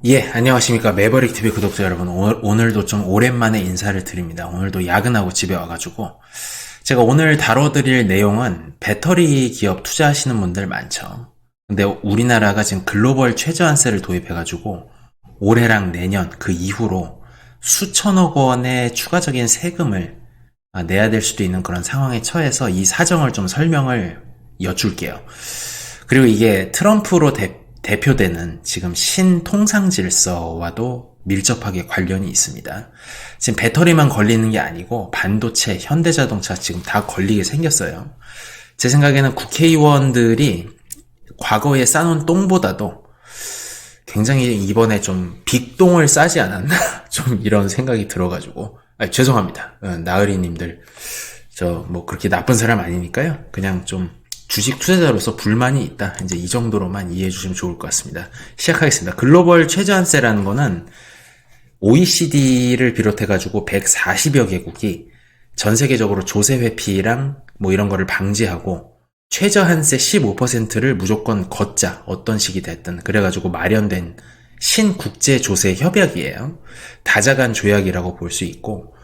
예, 안녕하십니까. 매버릭 TV 구독자 여러분. 오늘도 좀 오랜만에 인사를 드립니다. 오늘도 야근하고 집에 와가지고. 제가 오늘 다뤄드릴 내용은 배터리 기업 투자하시는 분들 많죠. 근데 우리나라가 지금 글로벌 최저한세를 도입해가지고 올해랑 내년 그 이후로 수천억 원의 추가적인 세금을 내야 될 수도 있는 그런 상황에 처해서 이 사정을 좀 설명을 여쭐게요. 그리고 이게 트럼프로 대표되는 지금 신통상질서와도 밀접하게 관련이 있습니다. 지금 배터리만 걸리는 게 아니고 반도체, 현대자동차 지금 다 걸리게 생겼어요. 제 생각에는 국회의원들이 과거에 싸놓은 똥보다도 굉장히 이번에 좀 빅똥을 싸지 않았나 좀 이런 생각이 들어가지고 죄송합니다. 나으리님들 저 뭐 그렇게 나쁜 사람 아니니까요. 그냥 좀 주식 투자자로서 불만이 있다. 이제 이 정도로만 이해해 주시면 좋을 것 같습니다. 시작하겠습니다. 글로벌 최저한세라는 거는 OECD를 비롯해가지고 140여 개국이 전 세계적으로 조세 회피랑 뭐 이런 거를 방지하고 최저한세 15%를 무조건 걷자. 어떤 식이 됐든. 그래가지고 마련된 신국제조세 협약이에요. 다자간 조약이라고 볼 수 있고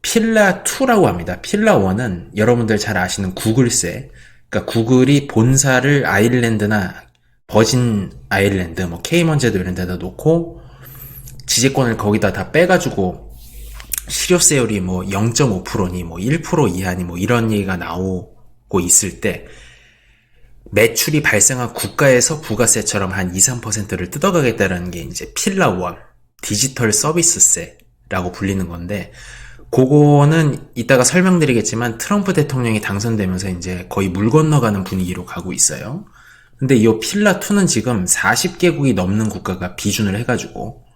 필라2라고 합니다. 필라1은 여러분들 잘 아시는 구글세, 그러니까 구글이 본사를 아일랜드나 버진 아일랜드, 뭐 케이먼제도 이런 데다 놓고 지재권을 거기다 다 빼가지고 실효세율이 뭐 0.5%니 뭐 1% 이하니 뭐 이런 얘기가 나오고 있을 때 매출이 발생한 국가에서 부가세처럼 한 2, 3%를 뜯어가겠다는 게 이제 필라1, 디지털 서비스세라고 불리는 건데 그거는 이따가 설명드리겠지만 트럼프 대통령이 당선되면서 이제 거의 물 건너가는 분위기로 가고 있어요. 근데 이 필라2는 지금 40개국이 넘는 국가가 비준을 해가지고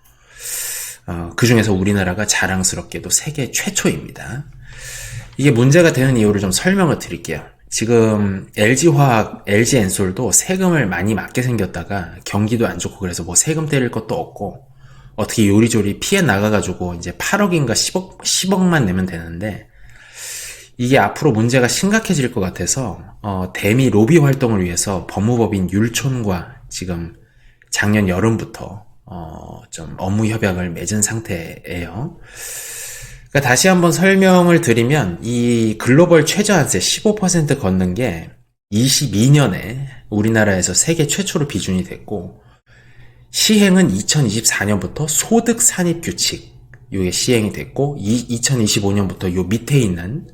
그 중에서 우리나라가 자랑스럽게도 세계 최초입니다. 이게 문제가 되는 이유를 좀 설명을 드릴게요. 지금 LG화학, LG엔솔도 세금을 많이 맞게 생겼다가 경기도 안 좋고 그래서 뭐 세금 때릴 것도 없고 어떻게 요리조리 피해 나가가지고 이제 8억인가 10억만 내면 되는데 이게 앞으로 문제가 심각해질 것 같아서 대미 로비 활동을 위해서 법무법인 율촌과 지금 작년 여름부터 좀 업무 협약을 맺은 상태예요. 그러니까 다시 한번 설명을 드리면 이 글로벌 최저한세 15% 걷는 게 22년에 우리나라에서 세계 최초로 비준이 됐고 시행은 2024년부터 소득산입규칙 이게 시행이 됐고 2025년부터 요 밑에 있는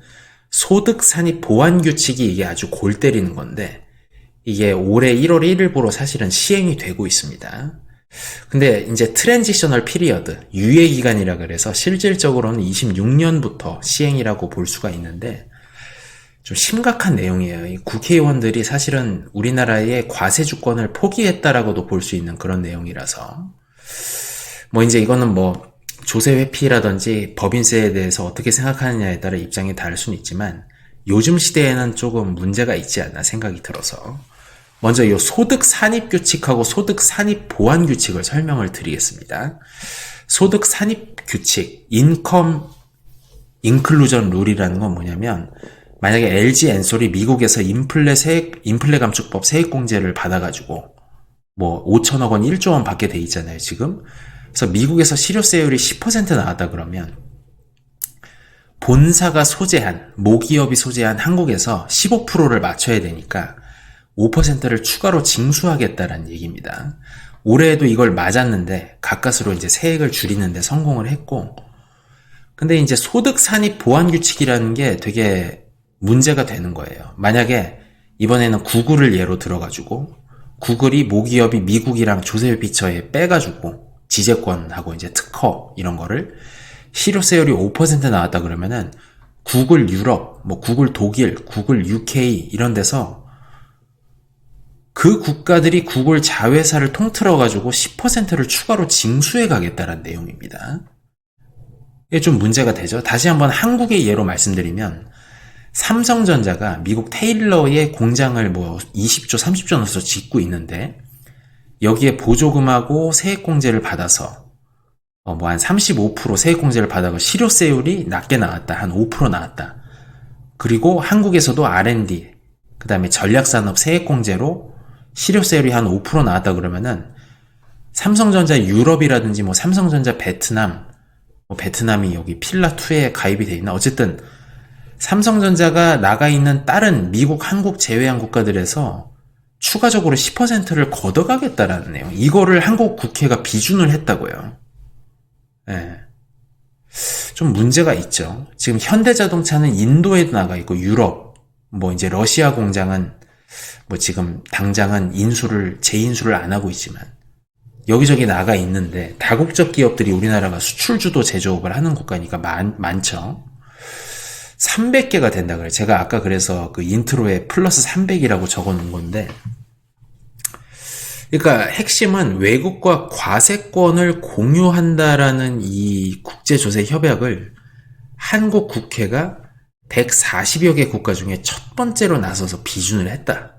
소득산입보완규칙이 이게 아주 골 때리는 건데 이게 올해 1월 1일부로 사실은 시행이 되고 있습니다. 근데 이제 트랜지셔널 피리어드 유예기간이라 그래서 실질적으로는 26년부터 시행이라고 볼 수가 있는데 좀 심각한 내용이에요. 이 국회의원들이 사실은 우리나라의 과세 주권을 포기했다라고도 볼 수 있는 그런 내용이라서 뭐 이제 이거는 뭐 조세 회피라든지 법인세에 대해서 어떻게 생각하느냐에 따라 입장이 다를 수는 있지만 요즘 시대에는 조금 문제가 있지 않나 생각이 들어서 먼저 이 소득 산입 규칙하고 소득 산입 보완 규칙을 설명을 드리겠습니다. 소득 산입 규칙, 인컴 인클루전 룰이라는 건 뭐냐면 만약에 LG엔솔이 미국에서 인플레 감축법 세액공제를 받아가지고 뭐 5천억 원, 1조 원 받게 돼 있잖아요, 지금. 그래서 미국에서 실효세율이 10% 나왔다 그러면 본사가 소재한, 모기업이 소재한 한국에서 15%를 맞춰야 되니까 5%를 추가로 징수하겠다라는 얘기입니다. 올해에도 이걸 맞았는데 가까스로 이제 세액을 줄이는데 성공을 했고 근데 이제 소득 산입 보완 규칙이라는 게 되게 문제가 되는 거예요. 만약에 이번에는 구글을 예로 들어가지고 구글이 모기업이 미국이랑 조세회피처에 빼가지고 지재권하고 이제 특허 이런 거를 실효세율이 5% 나왔다 그러면은 구글 유럽, 뭐 구글 독일, 구글 UK 이런 데서 그 국가들이 구글 자회사를 통틀어가지고 10%를 추가로 징수해 가겠다는 내용입니다. 이게 좀 문제가 되죠. 다시 한번 한국의 예로 말씀드리면 삼성전자가 미국 테일러의 공장을 뭐 20조, 30조 넣어서 짓고 있는데 여기에 보조금하고 세액공제를 받아서 뭐 한 35% 세액공제를 받아서 실효세율이 낮게 나왔다. 한 5% 나왔다. 그리고 한국에서도 R&D, 그 다음에 전략산업 세액공제로 실효세율이 한 5% 나왔다 그러면은 삼성전자 유럽이라든지 뭐 삼성전자 베트남, 뭐 베트남이 여기 필라2에 가입이 돼 있나? 어쨌든 삼성전자가 나가 있는 다른 미국, 한국 제외한 국가들에서 추가적으로 10%를 걷어가겠다라는 내용. 이거를 한국 국회가 비준을 했다고요. 예. 좀 문제가 있죠. 지금 현대자동차는 인도에도 나가 있고 유럽, 뭐 이제 러시아 공장은 뭐 지금 당장은 재인수를 안 하고 있지만 여기저기 나가 있는데 다국적 기업들이 우리나라가 수출 주도 제조업을 하는 국가니까 많죠. 300개가 된다 그래요. 제가 아까 그래서 그 인트로에 플러스 300이라고 적어 놓은 건데, 그러니까 핵심은 외국과 과세권을 공유한다라는 이 국제조세 협약을 한국 국회가 140여 개 국가 중에 첫 번째로 나서서 비준을 했다.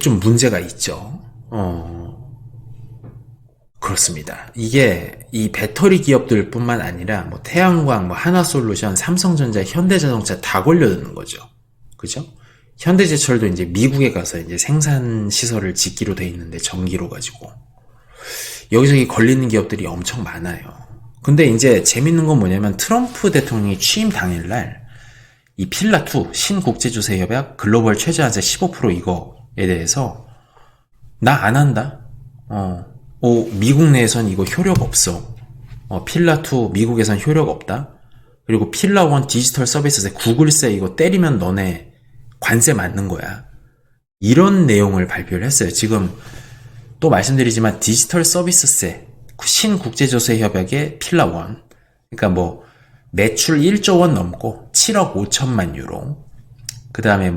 좀 문제가 있죠. 그렇습니다. 이게 이 배터리 기업들 뿐만 아니라 뭐 태양광, 뭐 하나솔루션, 삼성전자, 현대자동차 다 걸려드는 거죠. 그죠? 현대제철도 이제 미국에 가서 이제 생산 시설을 짓기로 돼 있는데 전기로 가지고 여기저기 걸리는 기업들이 엄청 많아요. 근데 이제 재밌는 건 뭐냐면 트럼프 대통령이 취임 당일날 이 필라2 신국제조세 협약 글로벌 최저한세 15% 이거에 대해서 나 안 한다. 미국 내에선 이거 효력 없어. 필라2 미국에선 효력 없다. 그리고 필라1 디지털 서비스세 구글세 이거 때리면 너네 관세 맞는 거야. 이런 내용을 발표를 했어요. 지금 또 말씀드리지만 디지털 서비스세 신국제조세 협약의 필라1 그러니까 뭐 매출 1조 원 넘고 7억 5천만 유로 그 다음에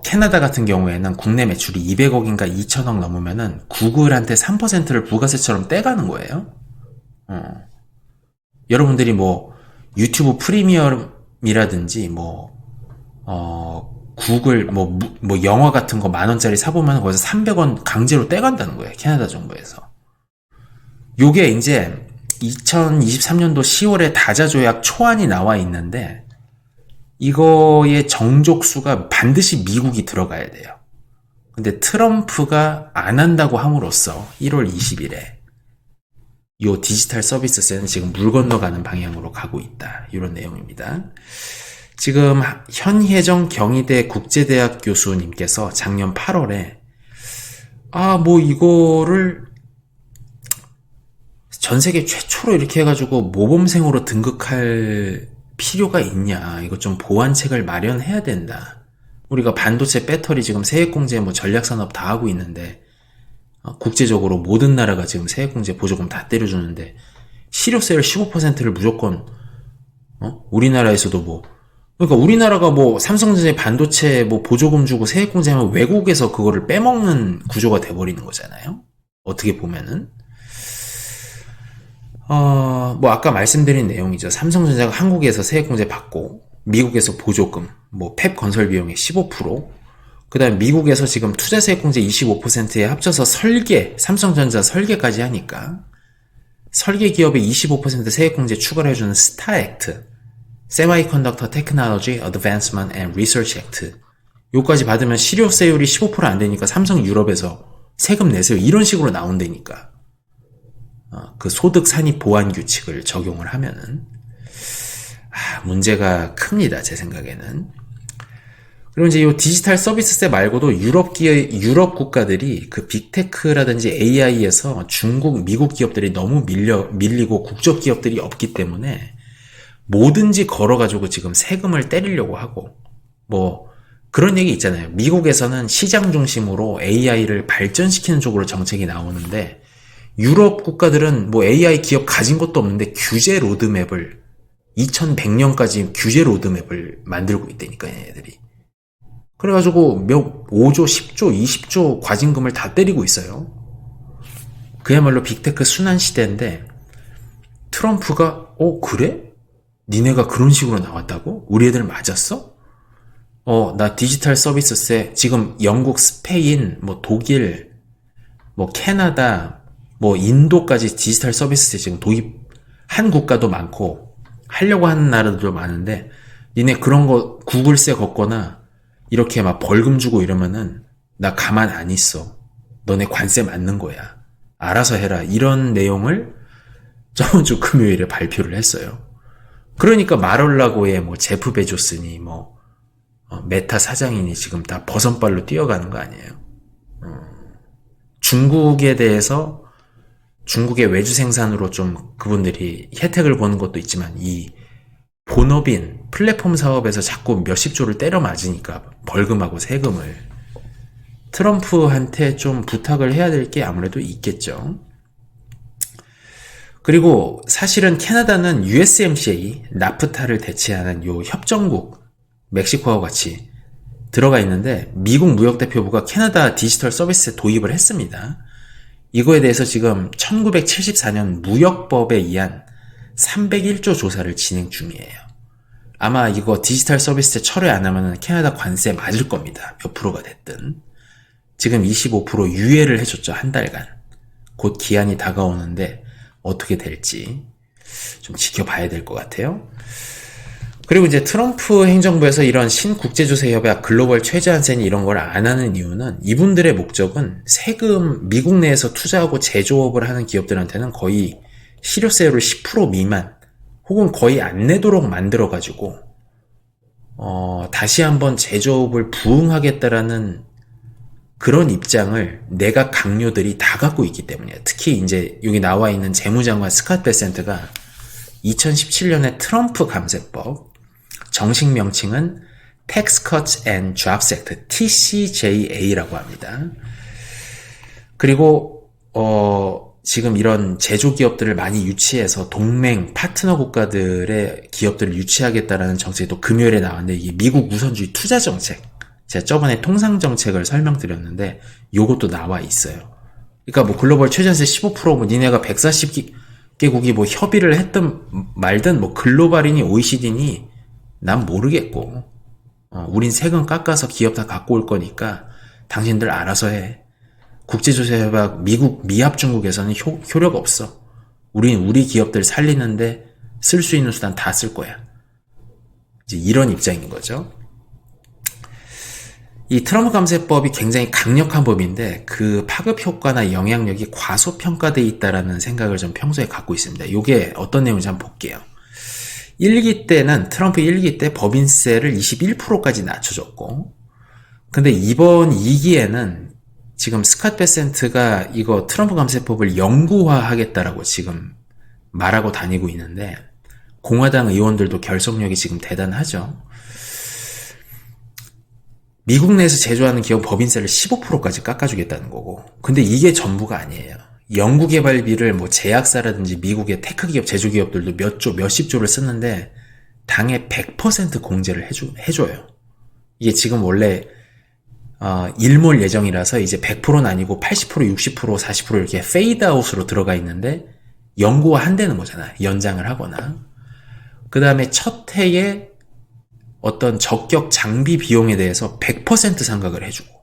캐나다 같은 경우에는 국내 매출이 200억인가 2천억 넘으면은 구글한테 3%를 부가세처럼 떼가는 거예요. 여러분들이 뭐 유튜브 프리미엄이라든지 구글 뭐 영화 같은 거 10,000원짜리 사보면 거기서 300원 강제로 떼간다는 거예요. 캐나다 정부에서. 요게 이제 2023년도 10월에 다자조약 초안이 나와 있는데 이거의 정족수가 반드시 미국이 들어가야 돼요. 근데 트럼프가 안 한다고 함으로써 1월 20일에 이 디지털 서비스세는 지금 물 건너가는 방향으로 가고 있다. 이런 내용입니다. 지금 현혜정 경희대 국제대학 교수님께서 작년 8월에 이거를 전 세계 최초로 이렇게 해가지고 모범생으로 등극할 필요가 있냐. 이거 좀 보완책을 마련해야 된다. 우리가 반도체 배터리 지금 세액공제 전략산업 다 하고 있는데 국제적으로 모든 나라가 지금 세액공제 보조금 다 때려주는데 실효세율 15%를 무조건 우리나라에서도 그러니까 우리나라가 삼성전자 반도체 보조금 주고 세액공제하면 외국에서 그거를 빼먹는 구조가 돼버리는 거잖아요. 어떻게 보면은 아까 말씀드린 내용이죠. 삼성전자가 한국에서 세액공제 받고, 미국에서 보조금, 펩 건설 비용의 15%, 그 다음에 미국에서 지금 투자 세액공제 25%에 합쳐서 삼성전자 설계까지 하니까, 설계 기업에 25% 세액공제 추가를 해주는 스타 액트, Semiconductor Technology Advancement and Research Act, 요까지 받으면 실효세율이 15% 안 되니까 삼성 유럽에서 세금 내세요. 이런 식으로 나온다니까. 그 소득 산입 보완 규칙을 적용을 하면은 문제가 큽니다. 제 생각에는. 그리고 이제 이 디지털 서비스세 말고도 유럽 국가들이 그 빅테크라든지 AI에서 중국, 미국 기업들이 너무 밀리고 국적 기업들이 없기 때문에 뭐든지 걸어가지고 지금 세금을 때리려고 하고 그런 얘기 있잖아요. 미국에서는 시장 중심으로 AI를 발전시키는 쪽으로 정책이 나오는데 유럽 국가들은 AI 기업 가진 것도 없는데 규제 로드맵을 2100년까지 규제 로드맵을 만들고 있다니까 얘네들이. 그래가지고 5조, 10조, 20조 과징금을 다 때리고 있어요. 그야말로 빅테크 순환 시대인데 트럼프가 그래? 니네가 그런 식으로 나왔다고? 우리 애들 맞았어? 나 디지털 서비스세 지금 영국, 스페인, 독일, 캐나다 인도까지 디지털 서비스에 지금 도입한 국가도 많고 하려고 하는 나라들도 많은데 니네 그런 거 구글세 걷거나 이렇게 벌금 주고 이러면은 나 가만 안 있어. 너네 관세 맞는 거야. 알아서 해라. 이런 내용을 저번 주 금요일에 발표를 했어요. 그러니까 말하려고의 뭐 제프 베조스니 뭐 메타 사장이니 지금 다 버선발로 뛰어가는 거 아니에요. 중국에 대해서 중국의 외주 생산으로 좀 그분들이 혜택을 보는 것도 있지만 이 본업인 플랫폼 사업에서 자꾸 몇십 조를 때려 맞으니까 벌금하고 세금을 트럼프한테 좀 부탁을 해야 될 게 아무래도 있겠죠. 그리고 사실은 캐나다는 USMCA, 나프타를 대체하는 요 협정국, 멕시코와 같이 들어가 있는데 미국 무역대표부가 캐나다 디지털 서비스에 도입을 했습니다. 이거에 대해서 지금 1974년 무역법에 의한 301조 조사를 진행 중이에요. 아마 이거 디지털 서비스 철회 안 하면 캐나다 관세 맞을 겁니다. 몇 프로가 됐든. 지금 25% 유예를 해줬죠. 한 달간. 곧 기한이 다가오는데 어떻게 될지 좀 지켜봐야 될 것 같아요. 그리고 이제 트럼프 행정부에서 이런 신국제조세협약, 글로벌 최저한세니 이런 걸 안 하는 이유는 이분들의 목적은 세금, 미국 내에서 투자하고 제조업을 하는 기업들한테는 거의 실효세율을 10% 미만 혹은 거의 안 내도록 만들어가지고 다시 한번 제조업을 부흥하겠다라는 그런 입장을 내각 강요들이 다 갖고 있기 때문이에요. 특히 이제 여기 나와 있는 재무장관 스캇 베센트가 2017년에 트럼프 감세법, 정식 명칭은 Tax Cuts and Jobs Act, TCJA라고 합니다. 그리고 지금 이런 제조기업들을 많이 유치해서 동맹, 파트너 국가들의 기업들을 유치하겠다라는 정책이 또 금요일에 나왔는데 이게 미국 우선주의 투자 정책. 제가 저번에 통상 정책을 설명드렸는데 요것도 나와 있어요. 그러니까 뭐 글로벌 최저세 15% 뭐 니네가 140개국이 뭐 협의를 했든 말든 뭐 글로벌이니 OECD니 난 모르겠고 우린 세금 깎아서 기업 다 갖고 올 거니까 당신들 알아서 해. 국제조세협약 미국 미합 중국에서는 효력 없어. 우린 우리 기업들 살리는데 쓸 수 있는 수단 다 쓸 거야. 이제 이런 입장인 거죠. 이 트럼프 감세법이 굉장히 강력한 법인데 그 파급 효과나 영향력이 과소평가되어 있다라는 생각을 좀 평소에 갖고 있습니다. 이게 어떤 내용인지 한번 볼게요. 1기 때는 트럼프 1기 때 법인세를 21%까지 낮춰줬고 근데 이번 2기에는 지금 스캇 베센트가 이거 트럼프 감세법을 영구화하겠다라고 지금 말하고 다니고 있는데 공화당 의원들도 결속력이 지금 대단하죠. 미국 내에서 제조하는 기업 법인세를 15%까지 깎아주겠다는 거고 근데 이게 전부가 아니에요. 연구개발비를 뭐 제약사라든지 미국의 테크 기업, 제조기업들도 몇십 조를 쓰는데 당에 100% 공제를 해줘요. 이게 지금 원래 일몰 예정이라서 이제 100%는 아니고 80%, 60%, 40% 이렇게 페이드아웃으로 들어가 있는데 연구화 한다는 거잖아요. 연장을 하거나. 그 다음에 첫 해에 어떤 적격 장비 비용에 대해서 100% 상각을 해주고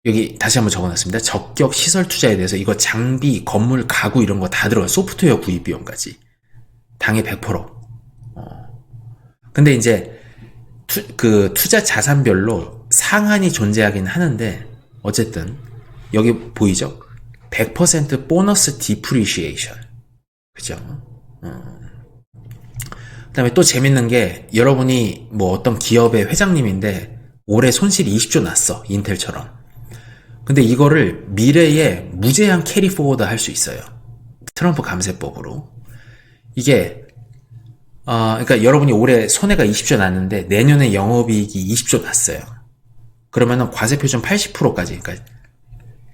여기 다시 한번 적어놨습니다. 적격 시설 투자에 대해서 이거 장비, 건물, 가구 이런 거 다 들어가요. 소프트웨어 구입 비용까지 당해 100%. 근데 이제 그 투자 자산별로 상한이 존재하긴 하는데 어쨌든 여기 보이죠? 100% 보너스 디프리시에이션. 그죠? 그 다음에 또 재밌는 게 여러분이 뭐 어떤 기업의 회장님인데 올해 손실이 20조 났어. 인텔처럼. 근데 이거를 미래에 무제한 캐리 포워드 할 수 있어요. 트럼프 감세법으로. 이게 그러니까 여러분이 올해 손해가 20조 났는데 내년에 영업이익이 20조 났어요. 그러면은 과세표준 80%까지 그러니까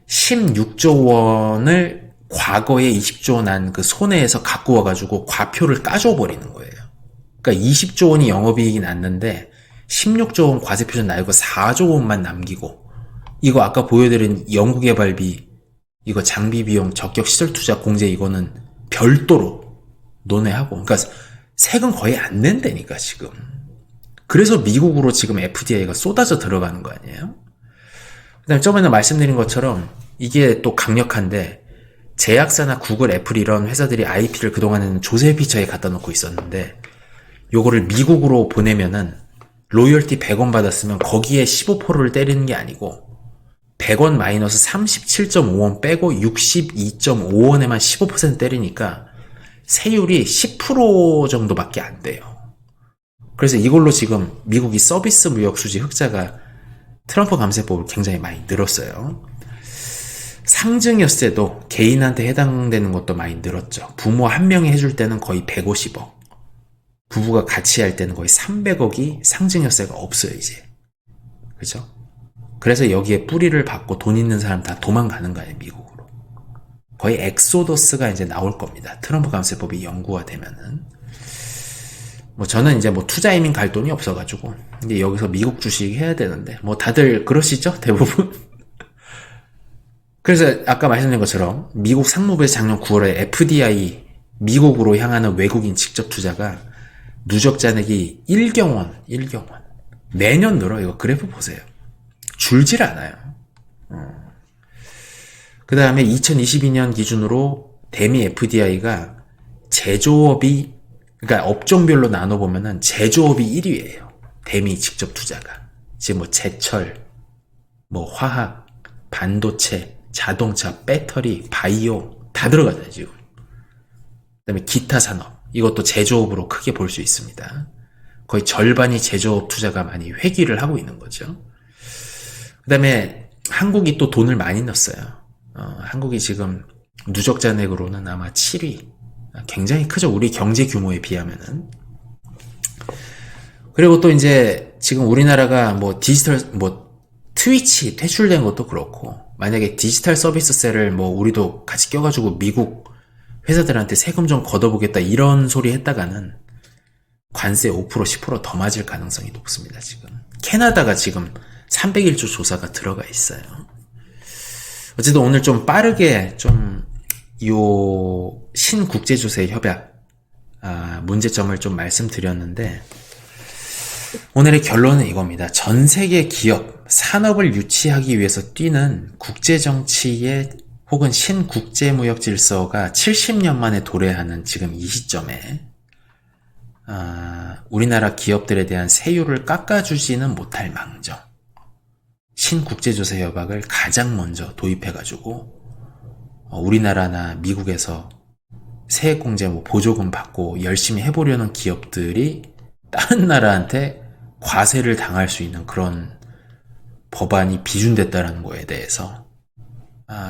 16조 원을 과거에 20조 난 그 손해에서 갖고 와가지고 과표를 까줘 버리는 거예요. 그러니까 20조 원이 영업이익이 났는데 16조 원 과세표준 날고 4조 원만 남기고 이거 아까 보여드린 연구개발비 이거 장비비용 적격시설투자 공제 이거는 별도로 논의하고 그러니까 세금 거의 안 낸다니까 지금. 그래서 미국으로 지금 FDI가 쏟아져 들어가는 거 아니에요? 그 다음에 저번에 말씀드린 것처럼 이게 또 강력한데 제약사나 구글, 애플 이런 회사들이 IP를 그동안에는 조세 피처에 갖다 놓고 있었는데 요거를 미국으로 보내면은 로열티 100원 받았으면 거기에 15%를 때리는 게 아니고 100원 마이너스 37.5원 빼고 62.5원에만 15% 때리니까 세율이 10% 정도밖에 안 돼요. 그래서 이걸로 지금 미국이 서비스 무역 수지 흑자가 트럼프 감세법을 굉장히 많이 늘었어요. 상증여세도 개인한테 해당되는 것도 많이 늘었죠. 부모 한 명이 해줄 때는 거의 150억. 부부가 같이 할 때는 거의 300억이 상증여세가 없어요, 이제. 그죠? 그래서 여기에 뿌리를 받고 돈 있는 사람 다 도망가는 거예요, 미국으로. 거의 엑소더스가 이제 나올 겁니다. 트럼프 감세법이 영구화되면은. 뭐 저는 이제 뭐 투자 이민 갈 돈이 없어가지고 이제 여기서 미국 주식 해야 되는데 뭐 다들 그러시죠? 대부분. 그래서 아까 말씀드린 것처럼 미국 상무부에서 작년 9월에 FDI 미국으로 향하는 외국인 직접 투자가 누적 잔액이 1경원 매년 늘어. 이거 그래프 보세요. 줄질 않아요. 그 다음에 2022년 기준으로 대미 FDI가 제조업이, 그러니까 업종별로 나눠보면은 제조업이 1위예요. 대미 직접 투자가. 지금 뭐 제철, 뭐 화학, 반도체, 자동차, 배터리, 바이오 다 들어가잖아요, 지금. 그 다음에 기타 산업. 이것도 제조업으로 크게 볼 수 있습니다. 거의 절반이 제조업 투자가 많이 회귀를 하고 있는 거죠. 그 다음에 한국이 또 돈을 많이 넣었어요. 한국이 지금 누적 잔액으로는 아마 7위. 굉장히 크죠. 우리 경제 규모에 비하면은. 그리고 또 이제 지금 우리나라가 뭐 디지털, 뭐 트위치 퇴출된 것도 그렇고, 만약에 디지털 서비스세를 뭐 우리도 같이 껴가지고 미국 회사들한테 세금 좀 걷어보겠다 이런 소리 했다가는 관세 5% 10% 더 맞을 가능성이 높습니다. 지금 캐나다가 지금 301조 조사가 들어가 있어요. 어쨌든 오늘 좀 빠르게 좀 요 신국제조세 협약 문제점을 좀 말씀드렸는데, 오늘의 결론은 이겁니다. 전 세계 기업, 산업을 유치하기 위해서 뛰는 국제정치의 혹은 신국제무역 질서가 70년 만에 도래하는 지금 이 시점에 우리나라 기업들에 대한 세율을 깎아주지는 못할 망정, 신국제조세 협약을 가장 먼저 도입해가지고 우리나라나 미국에서 세액공제 뭐 보조금 받고 열심히 해보려는 기업들이 다른 나라한테 과세를 당할 수 있는 그런 법안이 비준됐다는 거에 대해서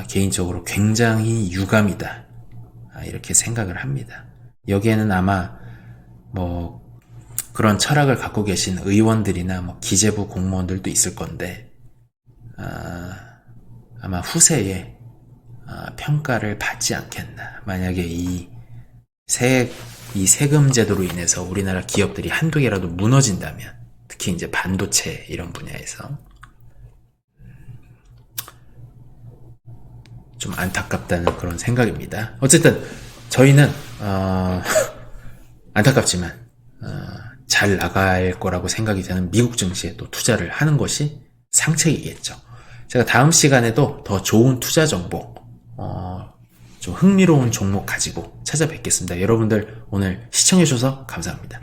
개인적으로 굉장히 유감이다, 이렇게 생각을 합니다. 여기에는 아마 뭐 그런 철학을 갖고 계신 의원들이나 뭐 기재부 공무원들도 있을 건데 아마 후세에 평가를 받지 않겠나. 만약에 이 세금 제도로 인해서 우리나라 기업들이 한두 개라도 무너진다면, 특히 이제 반도체 이런 분야에서 좀 안타깝다는 그런 생각입니다. 어쨌든 저희는 안타깝지만 잘 나갈 거라고 생각이 되는 미국 증시에 또 투자를 하는 것이 상책이겠죠. 제가 다음 시간에도 더 좋은 투자 정보, 좀 흥미로운 종목 가지고 찾아뵙겠습니다. 여러분들 오늘 시청해주셔서 감사합니다.